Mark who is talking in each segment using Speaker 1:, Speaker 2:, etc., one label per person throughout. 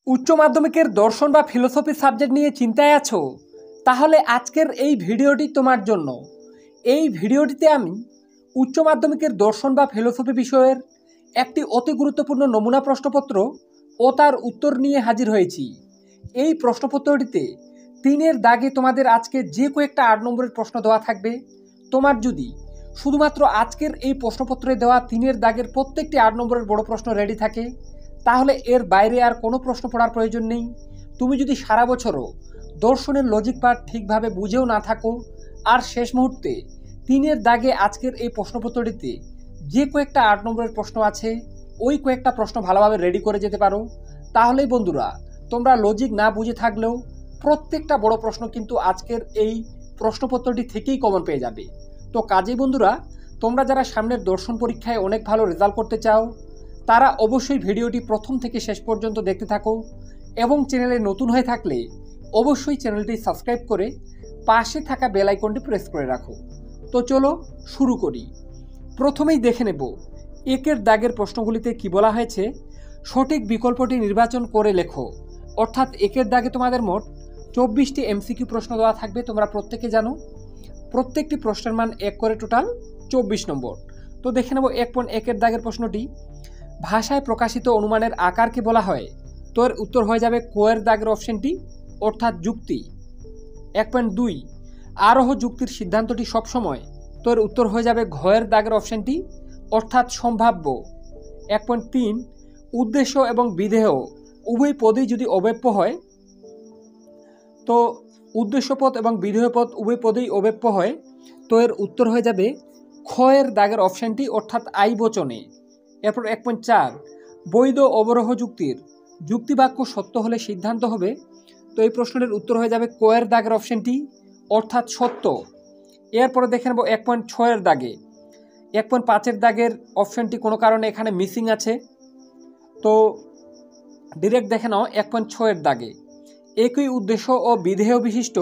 Speaker 1: উচ্চ মাধ্যমিকের দর্শন বা ফিলোসফি সাবজেক্ট নিয়ে চিন্তায় আছো? তাহলে আজকের এই ভিডিওটি তোমার জন্য। এই ভিডিওটিতে আমি উচ্চ মাধ্যমিকের দর্শন বা ফিলোসফি বিষয়ের একটি অতি গুরুত্বপূর্ণ নমুনা প্রশ্নপত্র ও তার উত্তর নিয়ে হাজির হয়েছি। এই প্রশ্নপত্রটিতে 3-এর দাগে তোমাদের আজকে যে কয়েকটা 8 নম্বরের প্রশ্ন দেওয়া থাকবে। তোমার যদি শুধুমাত্র আজকের এই প্রশ্নপত্রে দেওয়া 3-এর দাগের প্রত্যেকটি 8 নম্বরের বড় প্রশ্ন রেডি থাকে, তাহলে এর বাইরে আর কোনো প্রশ্ন পড়ার প্রয়োজন নেই। তুমি যদি সারা বছরও দর্শনের লজিক পার্ট ঠিকভাবে বুঝেও না থাকো, আর শেষ মুহূর্তে 3-এর দাগে আজকের এই প্রশ্নপত্রটিতে যে কয়েকটা 8 নম্বরের প্রশ্ন আছে, ওই কয়েকটা প্রশ্ন ভালোভাবে রেডি করে যেতে পারো, তাহলেই বন্ধুরা তোমরা লজিক না বুঝে থাকলেও প্রত্যেকটা বড় প্রশ্ন কিন্তু আজকের এই প্রশ্নপত্রটি থেকেই কমন পেয়ে যাবে। তো কাজেই বন্ধুরা, তোমরা যারা সামনের দর্শন পরীক্ষায় অনেক ভালো রেজাল্ট করতে চাও, তারা অবশ্যই ভিডিওটি প্রথম থেকে শেষ পর্যন্ত দেখতে থাকো, এবং চ্যানেলে নতুন হয়ে থাকলে অবশ্যই চ্যানেলটি সাবস্ক্রাইব করে পাশে থাকা বেল আইকনটি প্রেস করে রাখো। তো চলো শুরু করি। প্রথমেই দেখে নেব 1-এর দাগের প্রশ্নগুলিতে কি বলা হয়েছে। সঠিক বিকল্পটি নির্বাচন করে লেখো। অর্থাৎ 1-এর দাগে তোমাদের মোট 24টি এমসিকিউ প্রশ্ন দেওয়া থাকবে। তোমরা প্রত্যেকে জানো প্রত্যেকটি প্রশ্নের মান 1 করে, টোটাল 24 নম্বর। তো দেখে নেব 1.1-এর দাগের প্রশ্নটি, ভাষায় প্রকাশিত অনুমানের আকারকে বলা হয়। তো এর উত্তর হয়ে যাবে ক-এর দাগের অপশনটি, অর্থাৎ যুক্তি। 1.2, আরোহ যুক্তির সিদ্ধান্তটি সবসময়। তো এর উত্তর হয়ে যাবে ঘ-এর দাগের অপশনটি, অর্থাৎ সম্ভাব্য। 1.3, উদ্দেশ্য এবং বিধেয় উভয় পদই যদি অব্যপ্য হয়, তো উদ্দেশ্যপদ এবং বিধেয় পদ উভয় পদেই অব্যপ্য হয়, তো এর উত্তর হয়ে যাবে খ-এর দাগের অপশনটি, অর্থাৎ আই বচনে। এরপর 1.4, বৈধ অবরোহ যুক্তির যুক্তিবাক্য সত্য হলে সিদ্ধান্ত হবে। তো এই প্রশ্নের উত্তর হয়ে যাবে ক-এর দাগের অপশনটি, অর্থাৎ সত্য। এরপরে দেখে নেব 1.6-এর দাগে। 1.5-এর দাগের অপশনটি কোনো কারণে এখানে মিসিং আছে, তো ডিরেক্ট দেখে নাও 1.6-এর দাগে। একই উদ্দেশ্য ও বিধেয় বিশিষ্ট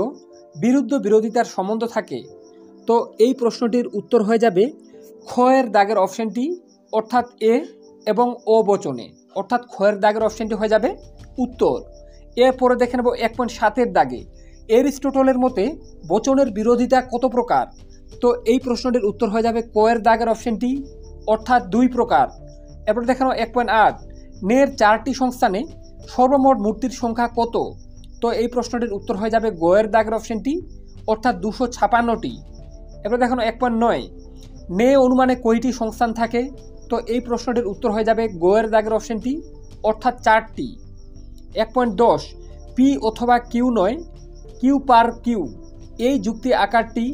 Speaker 1: বিরুদ্ধ বিরোধিতার সম্বন্ধ থাকে। তো এই প্রশ্নটির উত্তর হয়ে যাবে খ-এর দাগের অপশনটি, অর্থাৎ এ এবং ও বচনে, অর্থাৎ খ-এর দাগের অপশনটি হয়ে যাবে উত্তর। এরপরে দেখে নেব 1.7-এর দাগে, এরিস্টটলের মতে বচনের বিরোধিতা কত প্রকার। তো এই প্রশ্নটির উত্তর হয়ে যাবে ক-এর দাগের অপশনটি, অর্থাৎ 2 প্রকার। এরপরে দেখে নেব 1.8, নের 4টি সংস্থানে সর্বমোট মূর্তির সংখ্যা কত। তো এই প্রশ্নটির উত্তর হয়ে যাবে গ-এর দাগের অপশনটি, অর্থাৎ 256টি। এরপর দেখো 1.9, নে অনুমানে কয়টি সংস্থান থাকে। তো এই প্রশ্নটির উত্তর হয়ে যাবে গ-এর দাগের অপশনটি, অর্থাৎ 4টি। 1.10, পি অথবা কিউ নয়, কিউ পার কিউ এই যুক্তি আকারটি।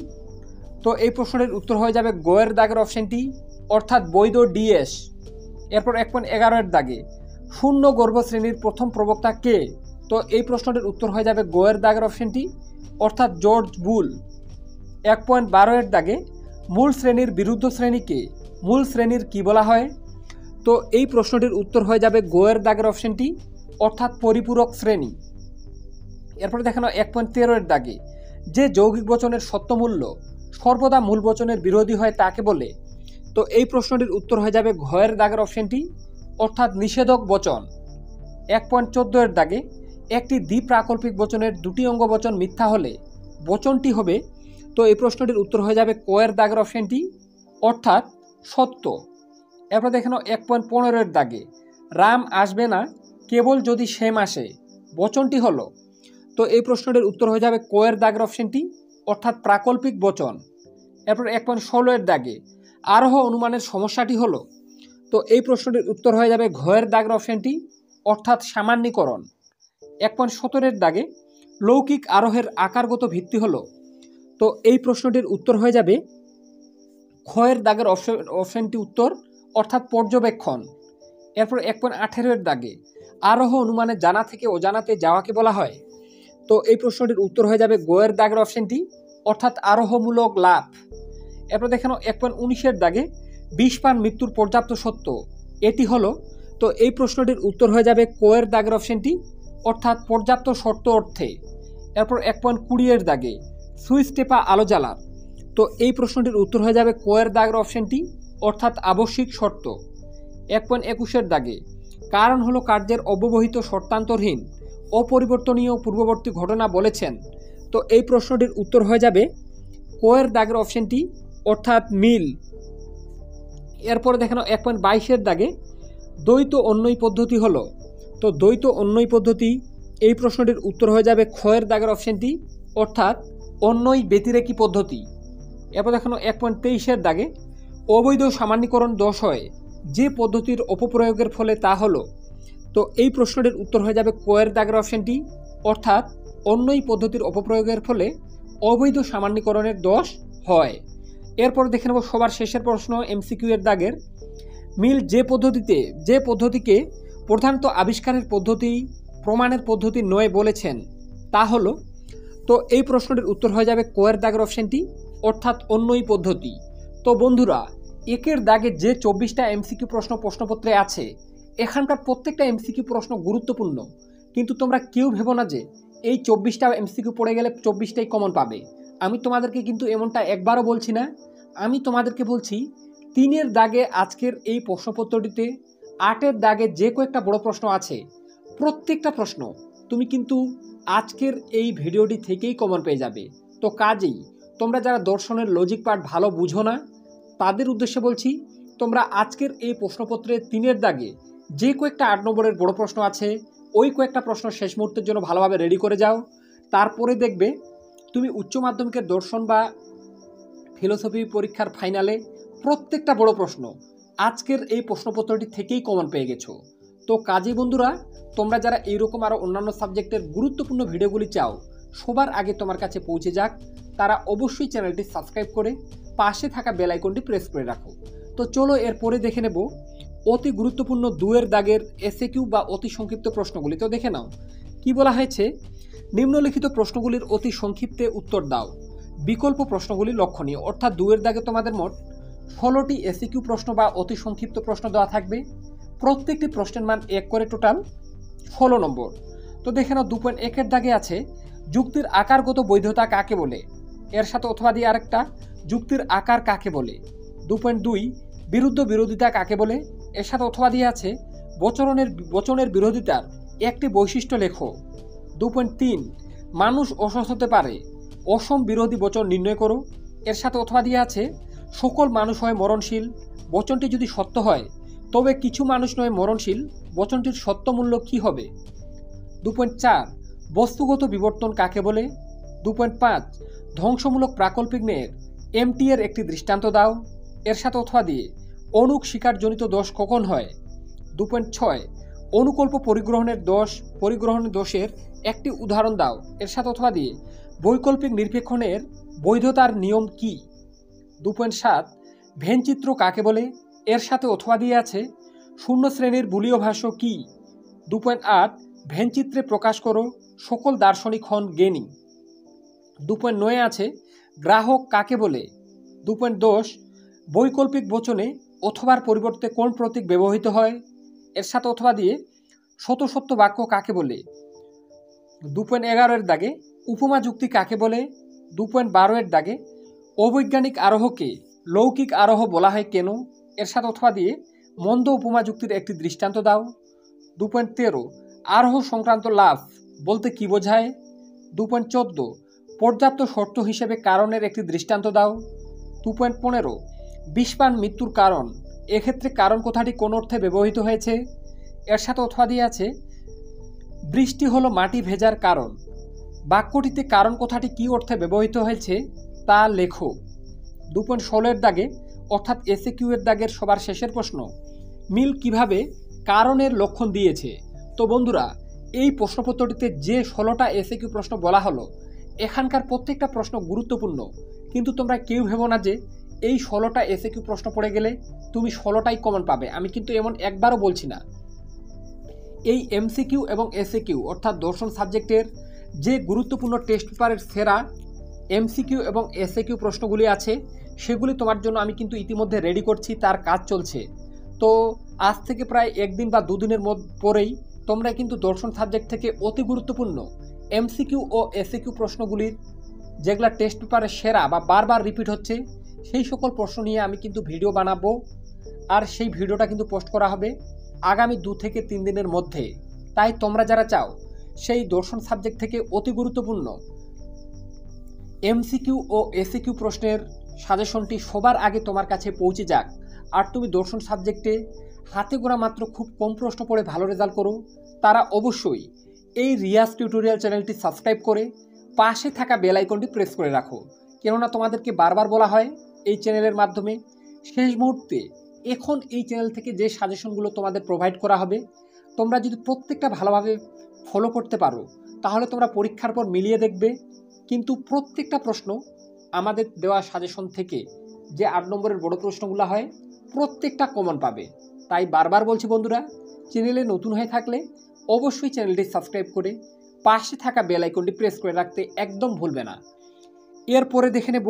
Speaker 1: তো এই প্রশ্নটির উত্তর হয়ে যাবে গ-এর দাগের অপশনটি, অর্থাৎ বৈধ ডিএস। এরপর 1.11-এর দাগে, শূন্য গর্ভ শ্রেণীর প্রথম প্রবক্তা কে। তো এই প্রশ্নটির উত্তর হয়ে যাবে গ-এর দাগের অপশনটি, অর্থাৎ জর্জ বুল। 1.12-এর দাগে, মূল শ্রেণীর বিরুদ্ধ শ্রেণীকে মূল শ্রেণীর কি বলা হয়। তো এই প্রশ্নটির উত্তর হয়ে যাবে গ-এর দাগের অপশনটি, অর্থাৎ পরিপূরক শ্রেণী। এরপরে দেখানো 1.13-এর দাগে, যে যৌগিক বচনের সত্যমূল্য সর্বদা মূল বচনের বিরোধী হয় তাকে বলে। তো এই প্রশ্নটির উত্তর হয়ে যাবে ঘ-এর দাগের অপশনটি, অর্থাৎ নিষেধক বচন। 1.14-এর দাগে, একটি দ্বিপ্রাকল্পিক বচনের 2টি অঙ্গ বচন মিথ্যা হলে বচনটি হবে। তো এই প্রশ্নটির উত্তর হয়ে যাবে ক-এর দাগের অপশনটি, অর্থাৎ সত্য। এরপর দেখেন 1.15-এর দাগে, রাম আসবে না কেবল যদি শ্যাম আসে বচনটি হলো। তো এই প্রশ্নটির উত্তর হয়ে যাবে ক-এর দাগের অপশনটি, অর্থাৎ প্রাকল্পিক বচন। এরপর 1.16-এর দাগে, আরোহ অনুমানের সমস্যাটি হলো। তো এই প্রশ্নটির উত্তর হয়ে যাবে ঘ-এর দাগের অপশনটি, অর্থাৎ সামান্যীকরণ। 1.17-এর দাগে, লৌকিক আরোহের আকারগত ভিত্তি হলো। তো এই প্রশ্নটির উত্তর হয়ে যাবে খ-এর দাগের অপশনটি উত্তর, অর্থাৎ পর্যবেক্ষণ। এরপর 1.18-এর দাগে, আরোহ অনুমানে জানা থেকে অজানাতে যাওয়াকে বলা হয়। তো এই প্রশ্নটির উত্তর হয়ে যাবে গ-এর দাগের অপশনটি, অর্থাৎ আরোহমূলক লাভ। এরপর দেখেন 1.19-এর দাগে, বিষ পান মৃত্যুর পর্যাপ্ত সত্য এটি হলো। তো এই প্রশ্নটির উত্তর হয়ে যাবে ক-এর দাগের অপশনটি, অর্থাৎ পর্যাপ্ত শর্ত অর্থে। এরপর 1.20-এর দাগে, সুইচ টেপা আলো জ্বালার। তো এই প্রশ্নটির উত্তর হয়ে যাবে ক-এর দাগের অপশনটি, অর্থাৎ আবশ্যিক শর্ত। 1.21-এর দাগে, কারণ হলো কার্যের অব্যবহিত শর্তান্তরহীন অপরিবর্তনীয় পূর্ববর্তী ঘটনা বলেছেন। তো এই প্রশ্নটির উত্তর হয়ে যাবে কোয়ের দাগের অপশনটি, অর্থাৎ মিল। এরপরে দেখানো 1.22 দাগে দ্বৈত অন্বয়ী পদ্ধতি হলো। তো দ্বৈত অন্বয়ী পদ্ধতি, এই প্রশ্নটির উত্তর হয়ে যাবে ক্ষয়ের দাগের অপশনটি, অর্থাৎ অন্বয়ী ব্যতিরেকী পদ্ধতি। এরপর দেখানো 1.23 দাগে অবৈধ সামান্যীকরণ দোষ হয় যে পদ্ধতির অপপ্রয়োগের ফলে তা হলো। তো এই প্রশ্নটির উত্তর হয়ে যাবে কোয়ের দাগের অপশনটি, অর্থাৎ অন্যই পদ্ধতির অপপ্রয়োগের ফলে অবৈধ সামান্যীকরণের দোষ হয়। এরপর দেখে নেব সবার শেষের প্রশ্ন এমসিকিউ এর দাগের, মিল যে পদ্ধতিকে প্রধানত আবিষ্কারের পদ্ধতি প্রমাণের পদ্ধতি নয় বলেছেন তা হলো। তো এই প্রশ্নটির উত্তর হয়ে যাবে কোয়ের দাগের অপশনটি, অর্থাৎ অন্যই পদ্ধতি। তো বন্ধুরা, একের দাগে যে 24টা এমসিকিউ প্রশ্ন প্রশ্নপত্রে আছে, এখানকার প্রত্যেকটা এমসিকিউ প্রশ্ন গুরুত্বপূর্ণ, কিন্তু তোমরা কেউ ভেবো না যে এই 24টা এমসিকিউ পড়ে গেলে 24টাই কমন পাবে। আমি তোমাদেরকে কিন্তু এমনটা একবারও বলছি না। আমি তোমাদেরকে বলছি 3-এর দাগে আজকের এই প্রশ্নপত্রটিতে 8-এর দাগে যে কয়েকটা বড় প্রশ্ন আছে, প্রত্যেকটা প্রশ্ন তুমি কিন্তু আজকের এই ভিডিওটি থেকেই কমন পেয়ে যাবে। তো কাজেই তোমরা যারা দর্শনের লজিক পার্ট ভালো বুঝো না, তাদের উদ্দেশ্যে বলছি, তোমরা আজকের এই প্রশ্নপত্রে 3-এর দাগে যে কয়েকটা 8 নম্বরের বড় প্রশ্ন আছে, ওই কয়েকটা প্রশ্ন শেষ মুহূর্তের জন্য ভালোভাবে রেডি করে যাও। তারপরে দেখবে তুমি উচ্চ মাধ্যমিকের দর্শন বা ফিলোসফি পরীক্ষার ফাইনালে প্রত্যেকটা বড় প্রশ্ন আজকের এই প্রশ্নপত্রটি থেকেই কমন পেয়ে গেছো। তো কাজী বন্ধুরা, তোমরা যারা এইরকম আরও অন্যান্য সাবজেক্টের গুরুত্বপূর্ণ ভিডিওগুলি চাও সবার আগে তোমার কাছে পৌঁছে যাক, তারা অবশ্যই চ্যানেলটি সাবস্ক্রাইব করে পাশে থাকা বেল আইকনটি প্রেস করে রাখো। তো চলো এরপরে দেখে নেব অতি গুরুত্বপূর্ণ 2-এর দাগের এসএকিউ বা অতি সংক্ষিপ্ত প্রশ্নগুলি। তো দেখে নাও কি বলা হয়েছে, নিম্নলিখিত প্রশ্নগুলির অতি সংক্ষিপ্তে উত্তর দাও। বিকল্প প্রশ্নগুলি লক্ষণীয়, অর্থাৎ 2-এর দাগে তোমাদের মোট 16টি এসএকিউ প্রশ্ন বা অতি সংক্ষিপ্ত প্রশ্ন দেওয়া থাকবে। প্রত্যেকটি প্রশ্নের মান 1 করে, টোটাল 16 নম্বর। তো দেখে নাও 2.1-এর দাগে আছে যুক্তির আকারগত বৈধতা কাকে বলে, এর সাথে অথবা দিয়ে আরেকটা যুক্তির আকার কাকে বলে। 2.2 বিরুদ্ধ বিরোধিতা কাকে বলে, এর সাথে অথবা দিয়ে আছে বচনের বিরোধিতার একটি বৈশিষ্ট্য লেখো। 2.3 মানুষ অসৎ হতে পারে, অসম বিরোধী বচন নির্ণয় করো, এর সাথে অথবা দিয়ে আছে সকল মানুষ হয় মরণশীল, বচনটি যদি সত্য হয় তবে কিছু মানুষ নয় মরণশীল, বচনটির সত্য মূল্য কী হবে। 2.4 বস্তুগত বিবর্তন কাকে বলে। 2.5 ধ্বংসমূলক প্রাকল্পিক ন্যায়ের এমটি এর একটি দৃষ্টান্ত দাও, এর সাথে অথবা দিয়ে অনুক শিকারজনিত দোষ কখন হয়। 2.6 অনুকল্প পরিগ্রহণের দোষের একটি উদাহরণ দাও, এর সাথে অথবা দিয়ে বৈকল্পিক নিরপেক্ষণের বৈধতার নিয়ম কি। 2.7 ভেনচিত্র কাকে বলে, এর সাথে অথবা দিয়ে আছে শূন্য শ্রেণীর বুলীয় ভাষ্য কি। 2.8 ভেনচিত্রে প্রকাশ করো সকল দার্শনিক হন জ্ঞানী। 2.9 আছে গ্রাহক কাকে বলে। 2.10 বৈকল্পিক বচনে অথবার পরিবর্তে কোন প্রতীক ব্যবহৃত হয়, এর সাথে অথবা দিয়ে শত বাক্য কাকে বলে। 2.11-এর দাগে উপমা যুক্তি কাকে বলে। 2.12-এর দাগে অবৈজ্ঞানিক আরোহকে লৌকিক আরোহ বলা হয় কেন, এর সাথে অথবা দিয়ে মন্দ উপমা যুক্তির একটি দৃষ্টান্ত দাও। 2.13 আরোহ সংক্রান্ত লাভ বলতে কি বোঝায়। 2.14 পর্যাপ্ত শর্ত হিসেবে কারণের একটি দৃষ্টান্ত দাও। 2.15 বিষপান মৃত্যুর কারণ, এক্ষেত্রে কারণ কথাটি কোন অর্থে ব্যবহৃত হয়েছে, এর সাথে অথবা দিয়ে আছে বৃষ্টি হলো মাটি ভেজার কারণ, বাক্যটিতে কারণ কথাটি কী অর্থে ব্যবহৃত হয়েছে তা লেখো। 2.16-এর দাগে অর্থাৎ এসএকিউ এর দাগের সবার শেষের প্রশ্ন, মিল কিভাবে কারণের লক্ষণ দিয়েছে। তো বন্ধুরা, এই প্রশ্নপত্রটিতে যে 16টা এসএকিউ প্রশ্ন বলা হলো, এখানকার প্রত্যেকটা প্রশ্ন গুরুত্বপূর্ণ, কিন্তু তোমরা কেউ ভেবো না যে এই 16টা এসএকিউ প্রশ্ন পড়ে গেলে তুমি 16টাই কমন পাবে। আমি কিন্তু এমন একবারও বলছি না। এই এমসিকিউ এবং এসএকিউ অর্থাৎ দর্শন সাবজেক্টের যে গুরুত্বপূর্ণ টেস্ট পেপারের সেরা এমসিকিউ এবং এসএকিউ প্রশ্নগুলি আছে, সেগুলি তোমার জন্য আমি কিন্তু ইতিমধ্যে রেডি করছি, তার কাজ চলছে। তো আজ থেকে প্রায় 1 দিন বা 2 দিনের পরেই তোমরা কিন্তু দর্শন সাবজেক্ট থেকে অতি গুরুত্বপূর্ণ এমসিকিউ ও এসএকিউ প্রশ্নগুলির যেগুলা টেস্ট পেপারে সেরা বা বারবার রিপিট হচ্ছে, সেই সকল প্রশ্ন নিয়ে আমি কিন্তু ভিডিও বানাবো, আর সেই ভিডিওটা কিন্তু পোস্ট করা হবে আগামী 2 থেকে 3 দিনের মধ্যে। তাই তোমরা যারা চাও সেই দর্শন সাবজেক্ট থেকে অতি গুরুত্বপূর্ণ এমসিকিউ ও এসিকিউ প্রশ্নের সাজেশনটি সবার আগে তোমার কাছে পৌঁছে যাক, আর তুমি দর্শন সাবজেক্টে হাতে গোনা মাত্র খুব কম প্রশ্ন পড়ে ভালো রেজাল্ট করো, তারা অবশ্যই এই রিয়াজ টিউটোরিয়াল চ্যানেলটি সাবস্ক্রাইব করে পাশে থাকা বেল আইকনটি প্রেস করে রাখো। কেননা তোমাদেরকে বারবার বলা হয় এই চ্যানেলের মাধ্যমে, শেষ মুহূর্তে এখন এই চ্যানেল থেকে যে সাজেশনগুলো তোমাদের প্রোভাইড করা হবে, তোমরা যদি প্রত্যেকটা ভালোভাবে ফলো করতে পারো তাহলে তোমরা পরীক্ষার পর মিলিয়ে দেখবে কিন্তু প্রত্যেকটা প্রশ্ন আমাদের দেওয়া সাজেশন থেকে যে 8 নম্বরের বড় প্রশ্নগুলো হয় প্রত্যেকটা কমন পাবে। তাই বারবার বলছি বন্ধুরা, চ্যানেলে নতুন হয়ে থাকলে অবশ্যই চ্যানেলটি সাবস্ক্রাইব করে পাশে থাকা বেল আইকনটি প্রেস করে রাখতে একদম ভুলবে না। এরপরে দেখে নেব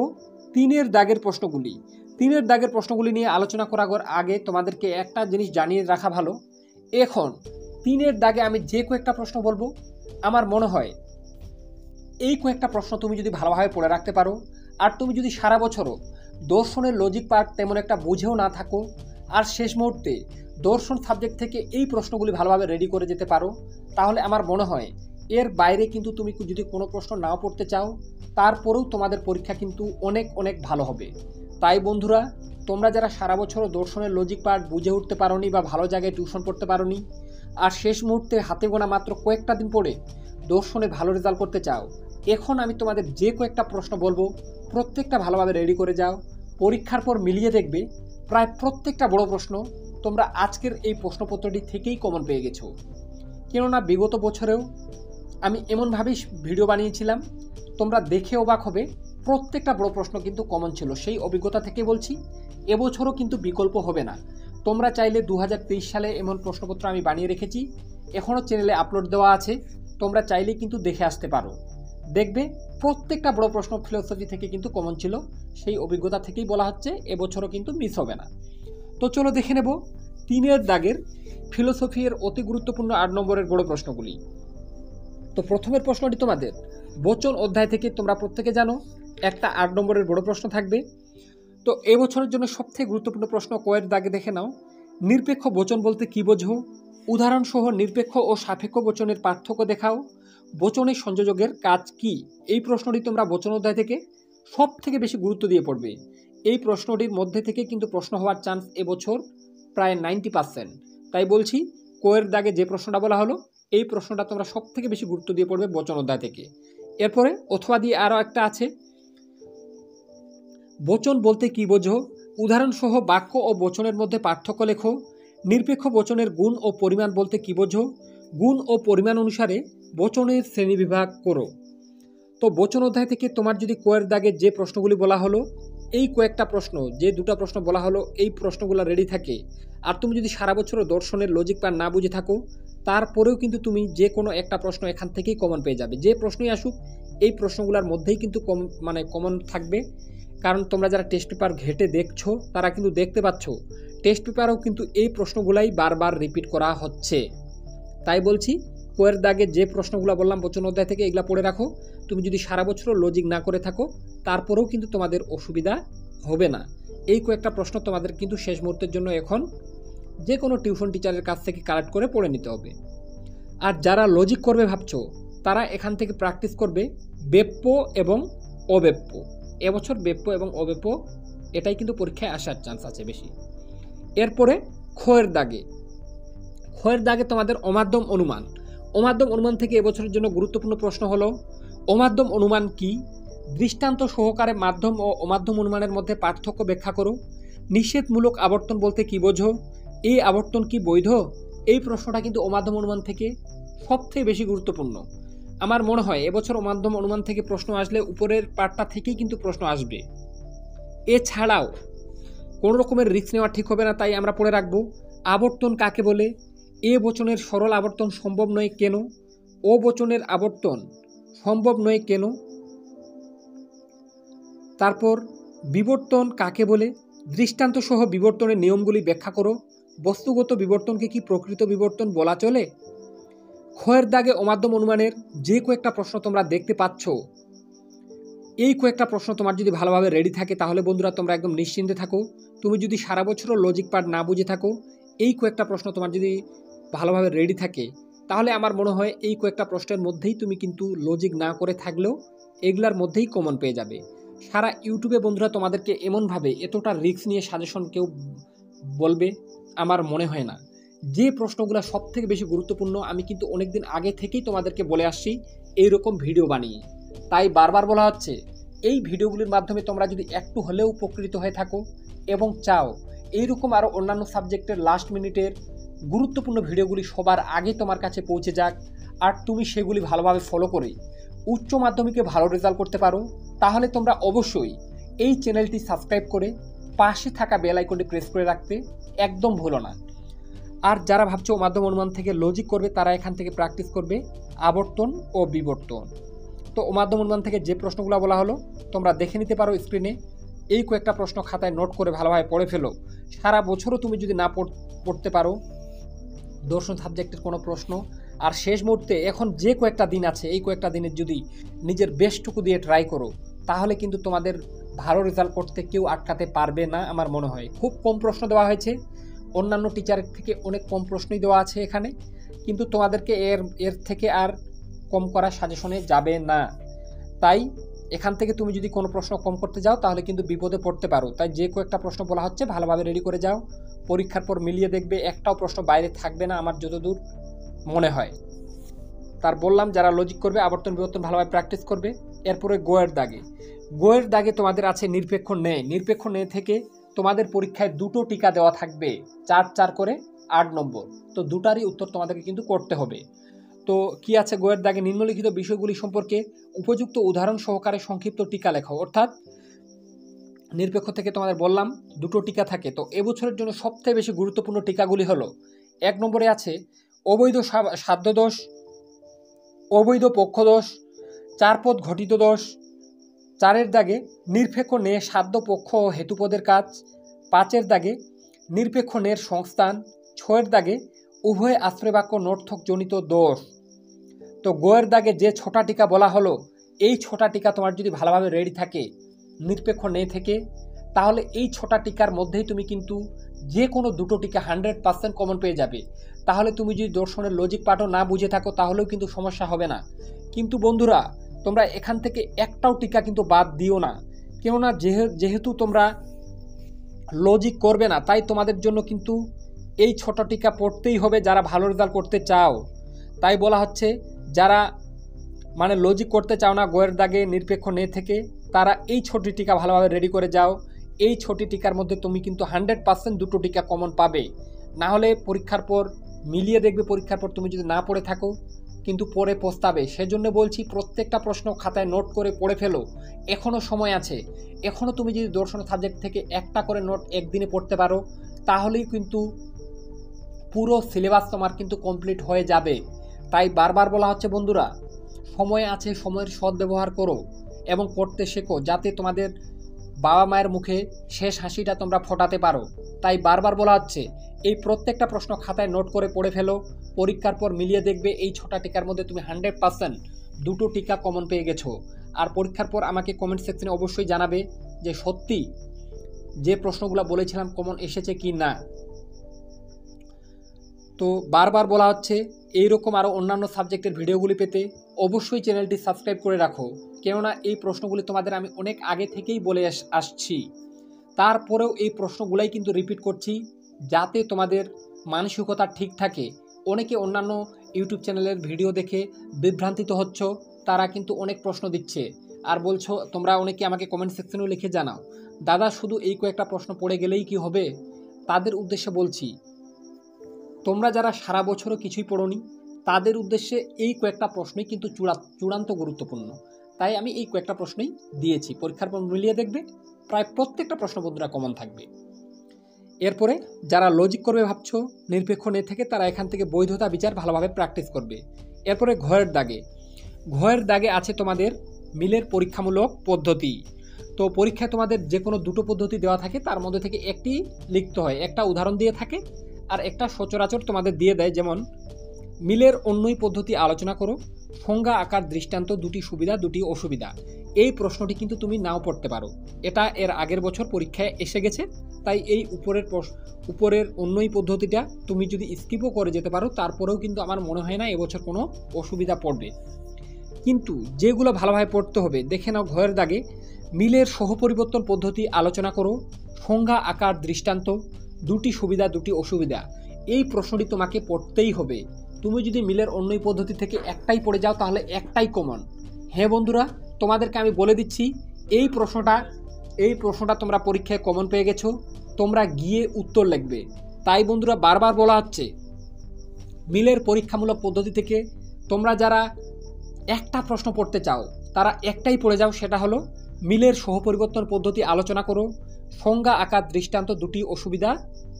Speaker 1: 3-এর দাগের প্রশ্নগুলি। 3-এর দাগের প্রশ্নগুলি নিয়ে আলোচনা করার আগে তোমাদেরকে একটা জিনিস জানিয়ে রাখা ভালো। এখন 3-এর দাগে আমি যে কয়েকটা প্রশ্ন বলবো, আমার মনে হয় এই কয়েকটা প্রশ্ন তুমি যদি ভালোভাবে পড়ে রাখতে পারো, আর তুমি যদি সারা বছরও দর্শনের লজিক পার্ট তেমন একটা বুঝেও না থাকো, আর শেষ মুহূর্তে দর্শন সাবজেক্ট থেকে এই প্রশ্নগুলি ভালোভাবে রেডি করে যেতে পারো, তাহলে আমার মনে হয় এর বাইরে কিন্তু তুমি যদি কোনো প্রশ্ন নাও পড়তে চাও তারপরেও তোমাদের পরীক্ষা কিন্তু অনেক অনেক ভালো হবে। তাই বন্ধুরা, তোমরা যারা সারা বছরও দর্শনের লজিক পার্ট বুঝে উঠতে পারোনি বা ভালো জায়গায় টিউশন পড়তে পারোনি, আর শেষ মুহূর্তে হাতে গোনা মাত্র কয়েকটা দিন পড়ে দর্শনে ভালো রেজাল্ট করতে চাও, এখন আমি তোমাদের যে কয়েকটা প্রশ্ন বলবো প্রত্যেকটা ভালোভাবে রেডি করে যাও। পরীক্ষার পর মিলিয়ে দেখবে প্রায় প্রত্যেকটা বড় প্রশ্ন তোমরা আজকের এই প্রশ্নপত্রটি থেকেই কমন পেয়ে গেছো। কেননা বিগত বছরেও আমি এমনভাবেই ভিডিও বানিয়েছিলাম, তোমরা দেখে অবাক হবে, প্রত্যেকটা বড় প্রশ্ন কিন্তু কমন ছিল। সেই অভিজ্ঞতা থেকে বলছি, এবছরও কিন্তু বিকল্প হবে না। তোমরা চাইলে 2023 সালে এমন প্রশ্নপত্র আমি বানিয়ে রেখেছি, এখনও চ্যানেলে আপলোড দেওয়া আছে, তোমরা চাইলেই কিন্তু দেখে আসতে পারো। দেখবে প্রত্যেকটা বড় প্রশ্ন ফিলোসফি থেকে কিন্তু কমন ছিল, সেই অভিজ্ঞতা থেকেই বলা হচ্ছে এবছরও কিন্তু মিস হবে না। তো চলো দেখে নেব 3-এর দাগের ফিলোসফি এর অতি গুরুত্বপূর্ণ 8 নম্বরের বড় প্রশ্নগুলি। তো প্রথমের প্রশ্নটি তোমাদের বচন অধ্যায় থেকে, তোমরা প্রত্যেকে জানো একটা 8 নম্বরের বড় প্রশ্ন থাকবে। তো এবছরের জন্য সবথেকে গুরুত্বপূর্ণ প্রশ্ন কয়ের দাগে দেখে নাও। নিরপেক্ষ বচন বলতে কী বোঝো? উদাহরণসহ নিরপেক্ষ ও সাপেক্ষ বচনের পার্থক্য দেখাও। বচনের সংযোজকের কাজ কি? এই প্রশ্নটি তোমরা বচন অধ্যায় থেকে সব থেকে বেশি গুরুত্ব দিয়ে পড়বে। এই প্রশ্নটির মধ্যে থেকে কিন্তু প্রশ্ন হওয়ার চান্স এবছর প্রায় 90%। তাই বলছি, কোয়ের দাগে যে প্রশ্নটা বলা হলো এই প্রশ্নটা তোমরা সব থেকে বেশি গুরুত্ব দিয়ে পড়বে বচন অধ্যায় থেকে। এরপরে অথবা দিয়ে আরও একটা আছে, বচন বলতে কি বোঝো? উদাহরণসহ বাক্য ও বচনের মধ্যে পার্থক্য লেখো। নিরপেক্ষ বচনের গুণ ও পরিমাণ বলতে কি বোঝো? গুণ ও পরিমাণ অনুসারে বচনের শ্রেণীবিভাগ করো। তো বচন অধ্যায় থেকে তোমার যদি কোয়ের দাগে যে প্রশ্নগুলি বলা হলো, এই কয়েকটা প্রশ্ন, যে দুটো প্রশ্ন বলা হলো, এই প্রশ্নগুলো রেডি থাকে, আর তুমি যদি সারা বছরও দর্শনের লজিক পার না বুঝে থাকো, তারপরেও কিন্তু তুমি যে কোনো একটা প্রশ্ন এখান থেকেই কমন পেয়ে যাবে। যে প্রশ্নই আসুক এই প্রশ্নগুলোর মধ্যেই কিন্তু কমন থাকবে। কারণ তোমরা যারা টেস্ট পেপার ঘেটে দেখছো তারা কিন্তু দেখতে পাচ্ছ টেস্ট পেপারেও কিন্তু এই প্রশ্নগুলাই বারবার রিপিট করা হচ্ছে। তাই বলছি, কোয়ের দাগে যে প্রশ্নগুলো বললাম বচন অধ্যায় থেকে, এগুলো পড়ে রাখো। তুমি যদি সারা বছর লজিক না করে থাকো তারপরেও কিন্তু তোমাদের অসুবিধা হবে না। এই কয়েকটা প্রশ্ন তোমাদের কিন্তু শেষ মুহূর্তের জন্য এখন যে কোনো টিউশন টিচারের কাছ থেকে কালেক্ট করে পড়ে নিতে হবে। আর যারা লজিক করবে ভাবছো তারা এখান থেকে প্র্যাকটিস করবে ব্যপ্য এবং অব্যপ্য। এবছর ব্যপ্য এবং অব্যপ্য এটাই কিন্তু পরীক্ষায় আসার চান্স আছে বেশি। এরপরে ক্ষয়ের দাগে তোমাদের অমাধ্যম অনুমান। অমাধ্যম অনুমান থেকে এবছরের জন্য গুরুত্বপূর্ণ প্রশ্ন হলো, অমাধ্যম অনুমান কি? দৃষ্টান্ত সহকারে মাধ্যম ও অমাধ্যম অনুমানের মধ্যে পার্থক্য ব্যাখ্যা করো। নিষেধমূলক আবর্তন বলতে কি বোঝো? এই আবর্তন কি বৈধ? এই প্রশ্নটা কিন্তু অমাধ্যম অনুমান থেকে সবথেকে বেশি গুরুত্বপূর্ণ। আমার মনে হয় এবছর অমাধ্যম অনুমান থেকে প্রশ্ন আসলে উপরের পার্টটা থেকেই কিন্তু প্রশ্ন আসবে। এছাড়াও কোনো রকমের রিস্ক নেওয়া ঠিক হবে না, তাই আমরা পড়ে রাখবো আবর্তন কাকে বলে? এ বচনের সরল আবর্তন সম্ভব নয় কেন? ও বচনের আবর্তন সম্ভব নয় কেন? তারপর বিবর্তন কাকে বলে? দৃষ্টান্ত সহ বিবর্তনের নিয়মগুলি ব্যাখ্যা করো। বস্তুগত বিবর্তনকে কি প্রকৃত বিবর্তন বলা চলে? ক্ষয়ের দাগে অমাধ্যম অনুমানের যে কয়েকটা প্রশ্ন তোমরা দেখতে পাচ্ছ, এই কয়েকটা প্রশ্ন তোমার যদি ভালোভাবে রেডি থাকে তাহলে বন্ধুরা তোমরা একদম নিশ্চিন্তে থাকো। তুমি যদি সারা বছরও লজিক পার্ট না বুঝে থাকো, এই কয়েকটা প্রশ্ন তোমার যদি ভালোভাবে রেডি থাকে, তাহলে আমার মনে হয় এই কয়েকটা প্রশ্নের মধ্যেই তুমি কিন্তু লজিক না করে থাকলেও এগুলার মধ্যেই কমন পেয়ে যাবে। সারা ইউটিউবে বন্ধুরা তোমাদেরকে এমনভাবে এতটা রিস্ক নিয়ে সাজেশন কেউ বলবে আমার মনে হয় না। যে প্রশ্নগুলো সবথেকে বেশি গুরুত্বপূর্ণ আমি কিন্তু অনেকদিন আগে থেকেই তোমাদেরকে বলে আসছি এইরকম ভিডিও বানিয়ে। তাই বারবার বলা হচ্ছে এই ভিডিওগুলির মাধ্যমে তোমরা যদি একটু হলেও উপকৃত হয়ে থাকো এবং চাও এইরকম আরও অন্যান্য সাবজেক্টের লাস্ট মিনিটের গুরুত্বপূর্ণ ভিডিওগুলি সবার আগে তোমার কাছে পৌঁছে যাক, আর তুমি সেগুলি ভালোভাবে ফলো করে উচ্চ মাধ্যমিকে ভালো রেজাল্ট করতে পারো, তাহলে তোমরা অবশ্যই এই চ্যানেলটি সাবস্ক্রাইব করে পাশে থাকা বেল আইকনটি প্রেস করে রাখতে একদম ভুলো না। আর যারা ভাবছো মাধ্যম অনুমান থেকে লজিক করবে তারা এখান থেকে প্র্যাকটিস করবে আবর্তন ও বিবর্তন। তো মাধ্যম অনুমান থেকে যে প্রশ্নগুলো বলা হলো তোমরা দেখে নিতে পারো স্ক্রিনে। এই কয়েকটা প্রশ্ন খাতায় নোট করে ভালোভাবে পড়ে ফেলো। সারা বছরও তুমি যদি না পড়তে পারো দর্শন সাবজেক্টের কোনো প্রশ্ন, আর শেষ মুহূর্তে এখন যে কয়েকটা দিন আছে এই কয়েকটা দিনের যদি নিজের বেস্টটুকু দিয়ে ট্রাই করো, তাহলে কিন্তু তোমাদের ভালো রেজাল্ট করতে কেউ আটকাতে পারবে না আমার মনে হয়। খুব কম প্রশ্ন দেওয়া হয়েছে, অন্যান্য টিচারের থেকে অনেক কম প্রশ্নই দেওয়া আছে এখানে, কিন্তু তোমাদেরকে এর থেকে আর কম করা সাজেশনে যাবে না। তাই এখান থেকে তুমি যদি কোনো প্রশ্ন কম করতে যাও তাহলে কিন্তু বিপদে পড়তে পারো। তাই যে কয়েকটা প্রশ্ন বলা হচ্ছে ভালোভাবে রেডি করে যাও, পরীক্ষার পর মিলিয়ে দেখবে একটাও প্রশ্ন বাইরে থাকবে না আমার যতদূর মনে হয়। তার বললাম যারা লজিক করবে আবর্তন বিবর্তন ভালোভাবে প্র্যাকটিস করবে। এরপরে গোয়ের দাগে তোমাদের আছে নিরপেক্ষ ন্যায়। নিরপেক্ষ ন্যায় থেকে তোমাদের পরীক্ষায় দুটো টিকা দেওয়া থাকবে, 4 করে 8 নম্বর। তো দুটারই উত্তর তোমাদেরকে কিন্তু করতে হবে। তো কি আছে গোয়ের দাগে, নিম্নলিখিত বিষয়গুলি সম্পর্কে উপযুক্ত উদাহরণ সহকারে সংক্ষিপ্ত টিকা লেখো। অর্থাৎ নিরপেক্ষ থেকে তোমাদের বললাম দুটো টিকা থাকে। তো এবছরের জন্য সবথেকে বেশি গুরুত্বপূর্ণ টিকাগুলি হলো 1 নম্বরে আছে অবৈধ সাধ্যদোষ, অবৈধ পক্ষদোষ, 4 পদ ঘটিত দোষ। 4 দাগে নিরপেক্ষ ন্যায় সাধ্য পক্ষ ও হেতুপদের কাজ। 5 দাগে নিরপেক্ষ ন্যায়ের সংস্থান। 6 দাগে উভয় আশ্রয়বাক্য নর্থক জনিত দোষ। তো গোয়ের দাগে যে 6টা টিকা বলা হলো, এই 6টা টিকা তোমার যদি ভালোভাবে রেডি থাকে নিরপেক্ষ ন্যায় থেকে, তাহলে এই 6টা টিকার মধ্যেই তুমি কিন্তু যে কোনো দুটো টিকা 100% কমন পেয়ে যাবে। তাহলে তুমি যদি দর্শনের লজিক পাঠও না বুঝে থাকো তাহলেও কিন্তু সমস্যা হবে না। কিন্তু বন্ধুরা তোমরা এখান থেকে একটাও টিকা কিন্তু বাদ দিও না, কেননা যেহেতু তোমরা লজিক করবে না তাই তোমাদের জন্য কিন্তু এই 6টা টিকা পড়তেই হবে যারা ভালো রেজাল্ট করতে চাও। তাই বলা হচ্ছে যারা মানে লজিক করতে চাও না গোয়ের দাগে নিরপেক্ষ ন্যায় থেকে, তারা এই 6টি টিকা ভালোভাবে রেডি করে যাও। এই 6টি টিকার মধ্যে তুমি কিন্তু 100% দুটো টিকা কমন পাবে। না হলে পরীক্ষার পর মিলিয়ে দেখবে, পরীক্ষার পর তুমি যদি না পড়ে থাকো কিন্তু পড়ে পস্তাবে। সেজন্য বলছি প্রত্যেকটা প্রশ্ন খাতায় নোট করে পড়ে ফেলো, এখনও সময় আছে। এখনও তুমি যদি দর্শন সাবজেক্ট থেকে একটা করে নোট একদিনে পড়তে পারো তাহলেই কিন্তু পুরো সিলেবাস তোমার কিন্তু কমপ্লিট হয়ে যাবে। তাই বারবার বলা হচ্ছে বন্ধুরা সময় আছে, সময়ের সদ্ব্যবহার করো এবং পড়তে শেখো, যাতে তোমাদের বাবা মায়ের মুখে শেষ হাসিটা তোমরা ফোটাতে পারো। তাই বারবার বলা হচ্ছে এই প্রত্যেকটা প্রশ্ন খাতায় নোট করে পড়ে ফেলো, পরীক্ষার পর মিলিয়ে দেখবে এই 6টা টিকার মধ্যে তুমি 100% দুটো টিকা কমন পেয়ে গেছো। আর পরীক্ষার পর আমাকে কমেন্ট সেকশনে অবশ্যই জানাবে যে সত্যি যে প্রশ্নগুলো বলেছিলাম কমন এসেছে কি না। তো বারবার বলা হচ্ছে এইরকম আরও অন্যান্য সাবজেক্টের ভিডিওগুলি পেতে অবশ্যই চ্যানেলটি সাবস্ক্রাইব করে রাখো, কেননা এই প্রশ্নগুলি তোমাদের আমি অনেক আগে থেকেই বলে আসছি। তারপরেও এই প্রশ্নগুলাই কিন্তু রিপিট করছি যাতে তোমাদের মানসিকতা ঠিক থাকে। অনেকে অন্যান্য ইউটিউব চ্যানেলের ভিডিও দেখে বিভ্রান্তিত হচ্ছ, তারা কিন্তু অনেক প্রশ্ন দিচ্ছে আর বলছো, তোমরা অনেকে আমাকে কমেন্ট সেকশনেও লিখে জানাও দাদা শুধু এই কয়েকটা প্রশ্ন পড়ে গেলেই কি হবে। তাদের উদ্দেশ্যে বলছি তোমরা যারা সারা বছরও কিছুই পড়োনি তাদের উদ্দেশ্যে এই কয়েকটা প্রশ্নই কিন্তু চূড়ান্ত গুরুত্বপূর্ণ। তাই আমি এই কয়েকটা প্রশ্নই দিয়েছি, পরীক্ষার পর মিলিয়ে দেখবে প্রায় প্রত্যেকটা প্রশ্ন বন্ধুরা কমন থাকবে। এরপরে যারা লজিক করবে ভাবছো নিরপেক্ষ ন্যায় থেকে, তারা এখান থেকে বৈধতা বিচার ভালোভাবে প্র্যাকটিস করবে। এরপরে ঘয়ের দাগে আছে তোমাদের মিলের পরীক্ষামূলক পদ্ধতি। তো পরীক্ষায় তোমাদের যে কোনো দুটো পদ্ধতি দেওয়া থাকে, তার মধ্যে থেকে একটি লিখতে হয়, একটা উদাহরণ দিয়ে থাকে আর একটা সচরাচর তোমাদের দিয়ে দেয়। যেমন মিলের অন্যই পদ্ধতি আলোচনা করো, সংজ্ঞা আকার দৃষ্টান্ত, দুটি সুবিধা দুটি অসুবিধা। এই প্রশ্নটি কিন্তু তুমি নাও পড়তে পারো, এটা এর আগের বছর পরীক্ষায় এসে গেছে, তাই এই উপরের অন্যই পদ্ধতিটা তুমি যদি স্কিপও করে যেতে পারো, তারপরেও কিন্তু আমার মনে হয় না এবছর কোনো অসুবিধা পড়বে। কিন্তু যেগুলো ভালোভাবে পড়তে হবে দেখে নাও। ঘরের দাগে মিলের সহপরিবর্তন পদ্ধতি আলোচনা করো, সংজ্ঞা আকার দৃষ্টান্ত, দুটি সুবিধা দুটি অসুবিধা। এই প্রশ্নটি তোমাকে পড়তেই হবে। তুমি যদি মিলের অন্যই পদ্ধতি থেকে একটাই পড়ে যাও তাহলে একটাই কমন। হ্যাঁ বন্ধুরা, তোমাদেরকে আমি বলে দিচ্ছি এই প্রশ্নটা তোমরা পরীক্ষায় কমন পেয়ে গেছো, তোমরা গিয়ে উত্তর লিখবে। তাই বন্ধুরা বারবার বলা হচ্ছে মিলের পরীক্ষামূলক পদ্ধতি থেকে তোমরা যারা একটা প্রশ্ন পড়তে চাও তারা একটাই পড়ে যাও, সেটা হলো মিলের সহপরিবর্তন পদ্ধতি আলোচনা করো, সংজ্ঞা আকার দৃষ্টান্ত, দুটি অসুবিধা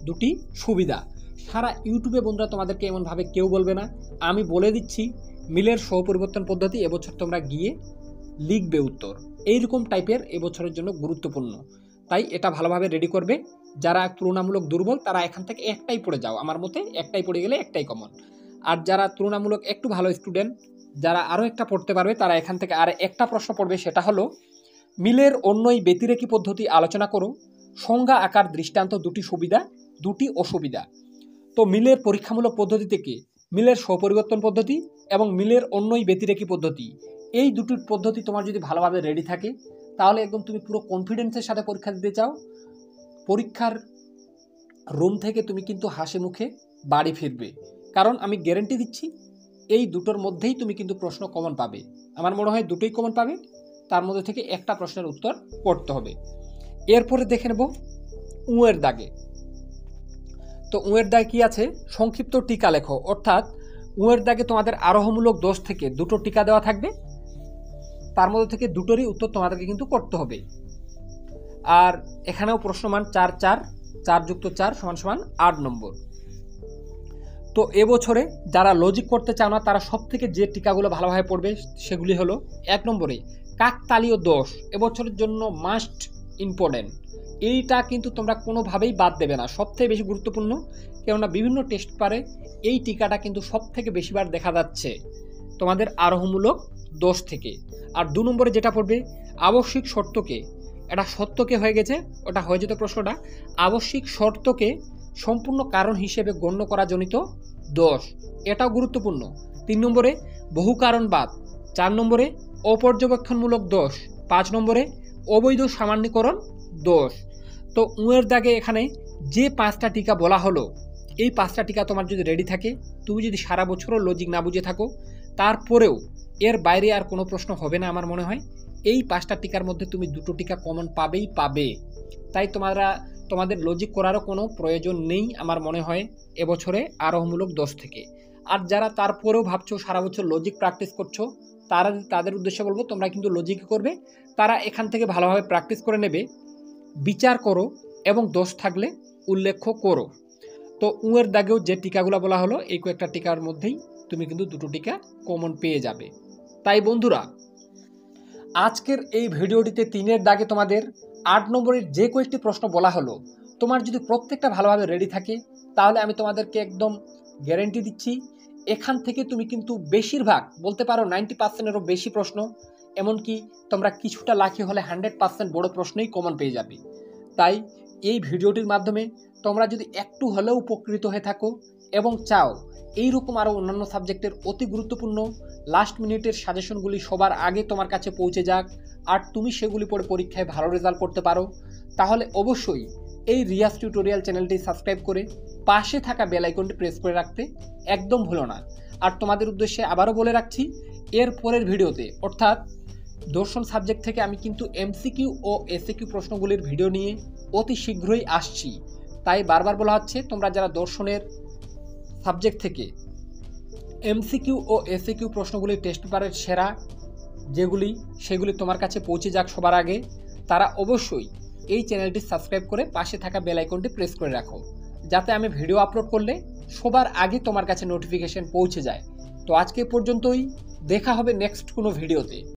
Speaker 1: দুটি সুবিধা। সারা ইউটিউবে বন্ধুরা তোমাদেরকে এমনভাবে কেউ বলবে না। আমি বলে দিচ্ছি মিলের সহপরিবর্তন পদ্ধতি এবছর তোমরা গিয়ে লিখবে উত্তর। এইরকম টাইপের এবছরের জন্য গুরুত্বপূর্ণ, তাই এটা ভালোভাবে রেডি করবে। যারা তুলনামূলক দুর্বল তারা এখান থেকে একটাই পড়ে যাও, আমার মতে একটাই পড়ে গেলে একটাই কমন। আর যারা তুলনামূলক একটু ভালো স্টুডেন্ট, যারা আরও একটা পড়তে পারবে, তারা এখান থেকে আর একটা প্রশ্ন পড়বে, সেটা হলো মিলের অন্যই ব্যতিরেকী পদ্ধতি আলোচনা করো, সংজ্ঞা আকার দৃষ্টান্ত, দুটি সুবিধা দুটি অসুবিধা। তো মিলের পরীক্ষামূলক পদ্ধতি থেকে মিলের সহপরিবর্তন পদ্ধতি এবং মিলের অন্যই ব্যতিরেকী পদ্ধতি, এই দুটি পদ্ধতি তোমার যদি ভালোভাবে রেডি থাকে তাহলে একদম তুমি পুরো কনফিডেন্সের সাথে পরীক্ষা দিতে চাও, পরীক্ষার রুম থেকে তুমি কিন্তু হাসি মুখে বাড়ি ফিরবে। কারণ আমি গ্যারেন্টি দিচ্ছি এই দুটোর মধ্যেই তুমি কিন্তু প্রশ্ন কমন পাবে। আমার মনে হয় দুটোই কমন পাবে, তার মধ্যে থেকে একটা প্রশ্নের উত্তর পড়তে হবে। এরপরে দেখে নেব উঁয়ের দাগে। তো উঁয়ের দাগে কি আছে? সংক্ষিপ্ত টিকা লেখো। অর্থাৎ উঁয়ের দাগে তোমাদের আরোহমূলক 10 থেকে দুটো টিকা দেওয়া থাকবে, তার মধ্যে থেকে দুটোরই উত্তর তোমাদেরকে কিন্তু করতে হবে। আর এখানেও প্রশ্নমান 4 4 4 যুক্ত 4 সমান সমান 8 নম্বর। তো এবছরে যারা লজিক করতে চাও না তারা সব থেকে যে টিকাগুলো ভালোভাবে পড়বে সেগুলি হলো 1 নম্বরে কাকতালীয় দোষ, এবছরের জন্য মাস্ট ইম্পর্টেন্ট। এইটা কিন্তু তোমরা কোনোভাবেই বাদ দেবে না, সবথেকে বেশি গুরুত্বপূর্ণ। কেননা বিভিন্ন টেস্ট পারে এই টিকাটা কিন্তু সব থেকে বেশিবার দেখা যাচ্ছে তোমাদের আরোহমূলক দোষ থেকে। আর 2 নম্বরে যেটা পড়বে আবশ্যিক শর্তকে, এটা সত্যকে হয়ে গেছে, ওটা হয়ে যেত প্রশ্নটা, আবশ্যিক শর্তকে সম্পূর্ণ কারণ হিসেবে গণ্য করা জনিত দোষ, এটাও গুরুত্বপূর্ণ। 3 নম্বরে বহু কারণবাদ, 4 নম্বরে অপর্যবেক্ষণমূলক দোষ, 5 নম্বরে অবৈধ সামান্যীকরণ দোষ। তো উঁয়ের দাগে এখানে যে 5টা টিকা বলা হলো, এই 5টা টিকা তোমার যদি রেডি থাকে, তুমি যদি সারা বছরও লজিক না বুঝে থাকো, তারপরেও এর বাইরে আর কোনো প্রশ্ন হবে না আমার মনে হয়। এই 5টা টিকার মধ্যে তুমি 2টো টিকা কমন পাবেই পাবে, তাই তোমাদের লজিক করারও কোনো প্রয়োজন নেই আমার মনে হয় এবছরে আরোহমূলক 10 থেকে। আর যারা তারপরেও ভাবছো সারা বছর লজিক প্র্যাকটিস করছো, তাদের উদ্দেশ্যে বলবো তোমরা কিন্তু লজিক করবে, তারা এখান থেকে ভালোভাবে প্র্যাকটিস করে নেবে, বিচার করো এবং দোষ থাকলে উল্লেখ করো। তো উঁয়ের দাগেও যে টিকাগুলো বলা হলো এই কয়েকটা টিকার মধ্যেই তুমি কিন্তু 2টো টিকা কমন পেয়ে যাবে। তাই বন্ধুরা আজকের এই ভিডিওটিতে 3-এর দাগে তোমাদের 8 নম্বরের যে কয়েকটি প্রশ্ন বলা হলো, তোমার যদি প্রত্যেকটা ভালোভাবে রেডি থাকে তাহলে আমি তোমাদেরকে একদম গ্যারেন্টি দিচ্ছি এখান থেকে তুমি কিন্তু বেশিরভাগ বলতে পারো 90%-এরও বেশি প্রশ্ন, এমনকি তোমরা কিছুটা লাকি হলে 100% বড় প্রশ্নই কমন পেয়ে যাবে। তাই এই ভিডিওটির মাধ্যমে তোমরা যদি একটু হলেও উপকৃত হয়ে থাকো এবং চাও এইরকম আরও অন্যান্য সাবজেক্টের অতি গুরুত্বপূর্ণ লাস্ট মিনিটের সাজেশনগুলি সবার আগে তোমার কাছে পৌঁছে যাক আর তুমি সেগুলি পড়ে পরীক্ষায় ভালো রেজাল্ট করতে পারো, তাহলে অবশ্যই এই রিয়াজ টিউটোরিয়াল চ্যানেলটি সাবস্ক্রাইব করে পাশে থাকা বেল আইকনটি প্রেস করে রাখতে একদম ভুলো না। আর তোমাদের উদ্দেশ্যে আবারও বলে রাখছি এর পরের ভিডিওতে অর্থাৎ দর্শন সাবজেক্ট থেকে আমি কিন্তু এমসিকিউ ও এসিকিউ প্রশ্নগুলির ভিডিও নিয়ে অতি শীঘ্রই আসছি। তাই বারবার বলা হচ্ছে তোমরা যারা দর্শনের সাবজেক্ট থেকে এমসিকিউ ও এসিকিউ প্রশ্নগুলি টেস্ট পেপারের সেরা সেগুলি তোমার কাছে পৌঁছে যাক সবার আগে, তারা অবশ্যই এই চ্যানেলটি সাবস্ক্রাইব করে পাশে থাকা বেল আইকনটি প্রেস করে রাখো, যাতে আমি ভিডিও আপলোড করলে সবার আগে তোমার কাছে নোটিফিকেশন পৌঁছে যায়। তো আজকে পর্যন্তই, দেখা হবে নেক্সট কোনো ভিডিওতে।